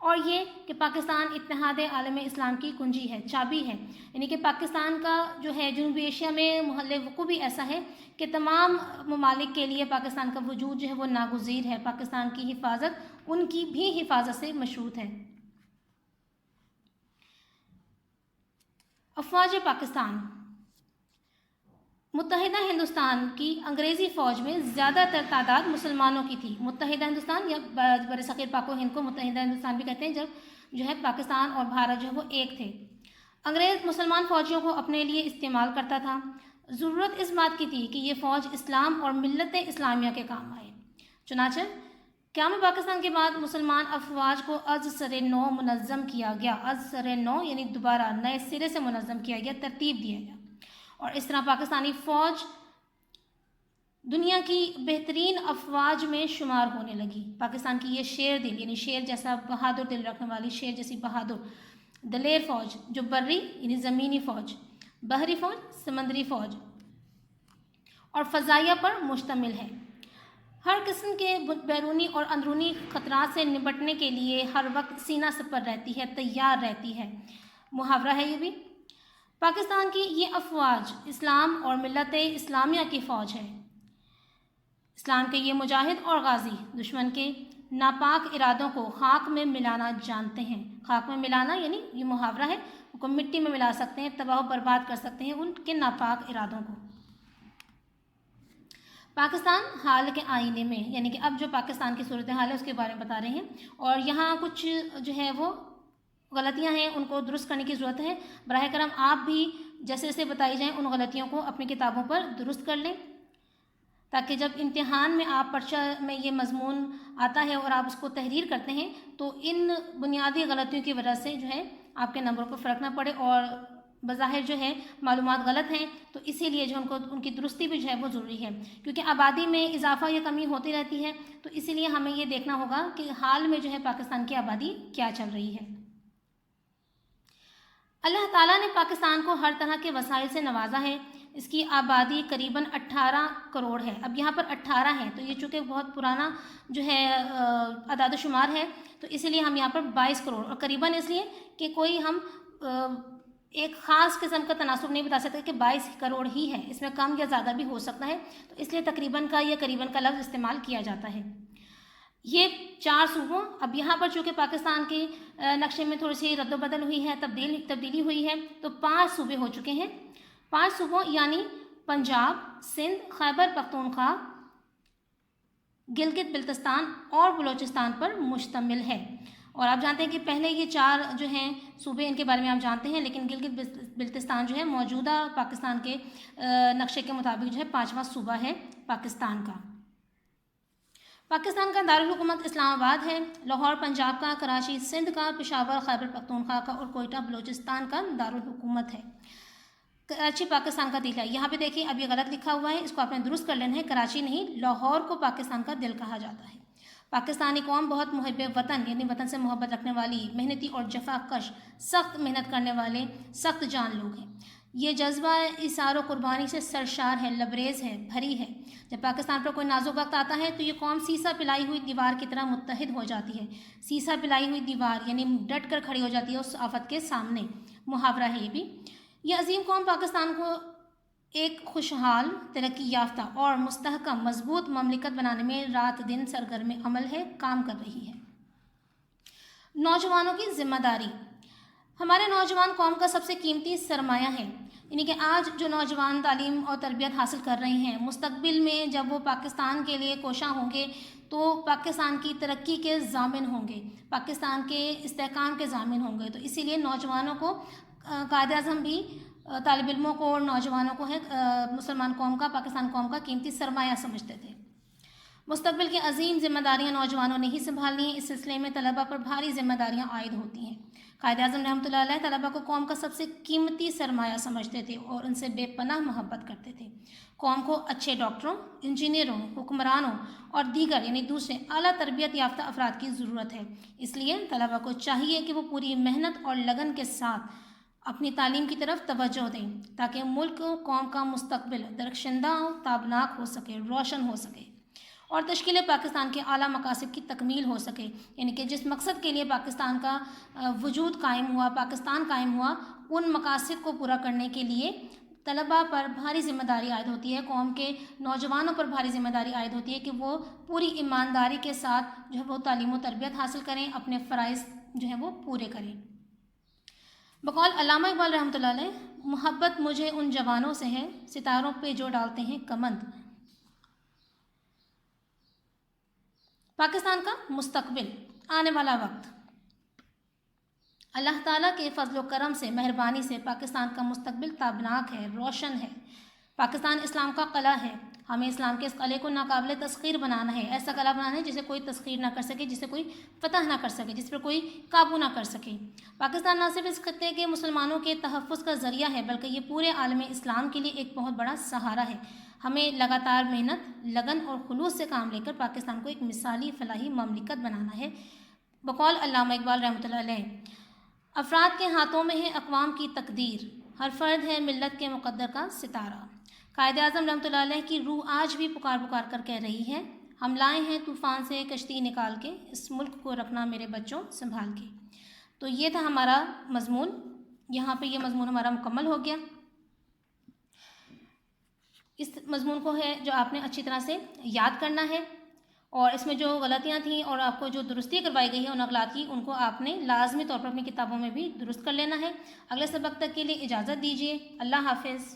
اور یہ کہ پاکستان اتحاد عالم اسلام کی کنجی ہے، چابی ہے، یعنی کہ پاکستان کا جو ہے جنوبی ایشیا میں محل وقوع بھی ایسا ہے کہ تمام ممالک کے لیے پاکستان کا وجود جو ہے وہ ناگزیر ہے، پاکستان کی حفاظت ان کی بھی حفاظت سے مشروط ہے۔ افواج پاکستان۔ متحدہ ہندوستان کی انگریزی فوج میں زیادہ تر تعداد مسلمانوں کی تھی۔ متحدہ ہندوستان یا برصغیر پاک و ہند کو متحدہ ہندوستان بھی کہتے ہیں، جب جو ہے پاکستان اور بھارت جو ہے وہ ایک تھے۔ انگریز مسلمان فوجیوں کو اپنے لیے استعمال کرتا تھا۔ ضرورت اس بات کی تھی کہ یہ فوج اسلام اور ملت اسلامیہ کے کام آئے۔ چنانچہ قیام پاکستان کے بعد مسلمان افواج کو از سر نو منظم کیا گیا۔ از سر نو یعنی دوبارہ نئے سرے سے منظم کیا گیا، ترتیب دیا گیا، اور اس طرح پاکستانی فوج دنیا کی بہترین افواج میں شمار ہونے لگی۔ پاکستان کی یہ شیر دل یعنی شیر جیسا بہادر دل رکھنے والی، شیر جیسی بہادر دلیر فوج جو بری یعنی زمینی فوج، بحری فوج، سمندری فوج اور فضائیہ پر مشتمل ہے، ہر قسم کے بیرونی اور اندرونی خطرات سے نپٹنے کے لیے ہر وقت سینہ سپر رہتی ہے، تیار رہتی ہے۔ محاورہ ہے یہ بھی۔ پاکستان کی یہ افواج اسلام اور ملت اسلامیہ کی فوج ہے۔ اسلام کے یہ مجاہد اور غازی دشمن کے ناپاک ارادوں کو خاک میں ملانا جانتے ہیں۔ خاک میں ملانا یعنی یہ محاورہ ہے، ان کو مٹی میں ملا سکتے ہیں، تباہ و برباد کر سکتے ہیں ان کے ناپاک ارادوں کو۔ پاکستان حال کے آئینے میں، یعنی کہ اب جو پاکستان کی صورتحال ہے اس کے بارے میں بتا رہے ہیں، اور یہاں کچھ جو ہے وہ غلطیاں ہیں، ان کو درست کرنے کی ضرورت ہے۔ براہ کرم آپ بھی جیسے جیسے بتائی جائیں ان غلطیوں کو اپنی کتابوں پر درست کر لیں، تاکہ جب امتحان میں آپ پرچہ میں یہ مضمون آتا ہے اور آپ اس کو تحریر کرتے ہیں تو ان بنیادی غلطیوں کی وجہ سے جو ہے آپ کے نمبروں پر فرق نہ پڑے، اور بظاہر جو ہے معلومات غلط ہیں تو اسی لیے جو ان کی درستی بھی جو ہے وہ ضروری ہے، کیونکہ آبادی میں اضافہ یا کمی ہوتی رہتی ہے، تو اسی لیے ہمیں یہ دیکھنا ہوگا کہ حال میں جو ہے پاکستان کی آبادی کیا چل رہی ہے۔ اللہ تعالیٰ نے پاکستان کو ہر طرح کے وسائل سے نوازا ہے۔ اس کی آبادی قریباً 18 کروڑ ہے۔ اب یہاں پر 18 ہے تو یہ چونکہ بہت پرانا جو ہے اعداد و شمار ہے، تو اسی لیے ہم یہاں پر 22 کروڑ، اور قریباً اس لیے کہ کوئی ہم ایک خاص قسم کا تناسب نہیں بتا سکتے کہ 22 کروڑ ہی ہے، اس میں کم یا زیادہ بھی ہو سکتا ہے، تو اس لیے تقریباً کا یا قریباً کا لفظ استعمال کیا جاتا ہے۔ یہ 4 صوبوں، اب یہاں پر چونکہ پاکستان کے نقشے میں تھوڑی سی رد و بدل ہوئی ہے، تبدیلی ہوئی ہے، تو 5 صوبے ہو چکے ہیں۔ 5 صوبوں یعنی پنجاب، سندھ، خیبر پختونخوا، گلگت بلتستان اور بلوچستان پر مشتمل ہے۔ اور آپ جانتے ہیں کہ پہلے یہ 4 جو ہیں صوبے، ان کے بارے میں آپ جانتے ہیں، لیکن گلگت بلتستان جو ہے موجودہ پاکستان کے نقشے کے مطابق جو ہے 5واں صوبہ ہے پاکستان کا۔ پاکستان کا دارالحکومت اسلام آباد ہے۔ لاہور پنجاب کا، کراچی سندھ کا، پشاور خیبر پختونخوا کا اور کوئٹہ بلوچستان کا دارالحکومت ہے۔ کراچی پاکستان کا دل ہے۔ یہاں پہ دیکھیں اب یہ غلط لکھا ہوا ہے، اس کو آپ نے درست کر لینا ہے، کراچی نہیں، لاہور کو پاکستان کا دل کہا جاتا ہے۔ پاکستانی قوم بہت محب وطن یعنی وطن سے محبت رکھنے والی، محنتی اور جفا کش، سخت محنت کرنے والے، سخت جان لوگ ہیں۔ یہ جذبہ ایثار و قربانی سے سرشار ہے، لبریز ہے، بھری ہے۔ جب پاکستان پر کوئی نازک وقت آتا ہے تو یہ قوم سیسا پلائی ہوئی دیوار کی طرح متحد ہو جاتی ہے۔ سیسا پلائی ہوئی دیوار یعنی ڈٹ کر کھڑی ہو جاتی ہے اس آفت کے سامنے۔ محاورہ ہے یہ بھی۔ یہ عظیم قوم پاکستان کو ایک خوشحال، ترقی یافتہ اور مستحکم مضبوط مملکت بنانے میں رات دن سرگرم عمل ہے، کام کر رہی ہے۔ نوجوانوں کی ذمہ داری۔ ہمارے نوجوان قوم کا سب سے قیمتی سرمایہ ہے، یعنی کہ آج جو نوجوان تعلیم اور تربیت حاصل کر رہے ہیں، مستقبل میں جب وہ پاکستان کے لیے کوشاں ہوں گے تو پاکستان کی ترقی کے ضامن ہوں گے، پاکستان کے استحکام کے ضامن ہوں گے، تو اسی لیے نوجوانوں کو قائد اعظم بھی طالب علموں کو اور نوجوانوں کو ہے مسلمان قوم کا، پاکستان قوم کا قیمتی سرمایہ سمجھتے تھے۔ مستقبل کی عظیم ذمہ داریاں نوجوانوں نے ہی سنبھالنی ہیں، اس سلسلے میں طلباء پر بھاری ذمہ داریاں عائد ہوتی ہیں۔ قائد اعظم رحمۃ اللہ علیہ طلباء کو قوم کا سب سے قیمتی سرمایہ سمجھتے تھے اور ان سے بے پناہ محبت کرتے تھے۔ قوم کو اچھے ڈاکٹروں، انجینئروں، حکمرانوں اور دیگر یعنی دوسرے اعلیٰ تربیت یافتہ افراد کی ضرورت ہے، اس لیے طلباء کو چاہیے کہ وہ پوری محنت اور لگن کے ساتھ اپنی تعلیم کی طرف توجہ دیں تاکہ ملک و قوم کا مستقبل درخشندہ و تابناک ہو سکے، روشن ہو سکے، اور تشکیل پاکستان کے اعلیٰ مقاصد کی تکمیل ہو سکے، یعنی کہ جس مقصد کے لیے پاکستان کا وجود قائم ہوا، پاکستان قائم ہوا، ان مقاصد کو پورا کرنے کے لیے طلباء پر بھاری ذمہ داری عائد ہوتی ہے، قوم کے نوجوانوں پر بھاری ذمہ داری عائد ہوتی ہے کہ وہ پوری ایمانداری کے ساتھ جو ہے وہ تعلیم و تربیت حاصل کریں، اپنے فرائض جو ہیں وہ پورے کریں۔ بقول علامہ اقبال رحمۃ اللہ علیہ، محبت مجھے ان جوانوں سے ہے ستاروں پہ جو ڈالتے ہیں کمند۔ پاکستان کا مستقبل، آنے والا وقت، اللہ تعالیٰ کے فضل و کرم سے، مہربانی سے پاکستان کا مستقبل تابناک ہے، روشن ہے۔ پاکستان اسلام کا قلعہ ہے، ہمیں اسلام کے اس قلعے کو ناقابل تسخیر بنانا ہے، ایسا قلعہ بنانا ہے جسے کوئی تسخیر نہ کر سکے، جسے کوئی فتح نہ کر سکے، جس پر کوئی قابو نہ کر سکے۔ پاکستان نہ صرف اس خطے کے مسلمانوں کے تحفظ کا ذریعہ ہے بلکہ یہ پورے عالم اسلام کے لیے ایک بہت بڑا سہارا ہے۔ ہمیں لگاتار محنت، لگن اور خلوص سے کام لے کر پاکستان کو ایک مثالی فلاحی مملکت بنانا ہے۔ بقول علامہ اقبال رحمۃ اللہ علیہ، افراد کے ہاتھوں میں ہے اقوام کی تقدیر، ہر فرد ہے ملت کے مقدر کا ستارہ۔ قائد اعظم رحمۃ اللہ علیہ کی روح آج بھی پکار پکار کر کہہ رہی ہے، ہم لائے ہیں طوفان سے کشتی نکال کے، اس ملک کو رکھنا میرے بچوں سنبھال کے۔ تو یہ تھا ہمارا مضمون، یہاں پہ یہ مضمون ہمارا مکمل ہو گیا۔ اس مضمون کو ہے جو آپ نے اچھی طرح سے یاد کرنا ہے، اور اس میں جو غلطیاں تھیں اور آپ کو جو درستی کروائی گئی ہے ان اغلاط کی، ان کو آپ نے لازمی طور پر اپنی کتابوں میں بھی درست کر لینا ہے۔ اگلے سبق تک کے لیے اجازت دیجیے، اللہ حافظ۔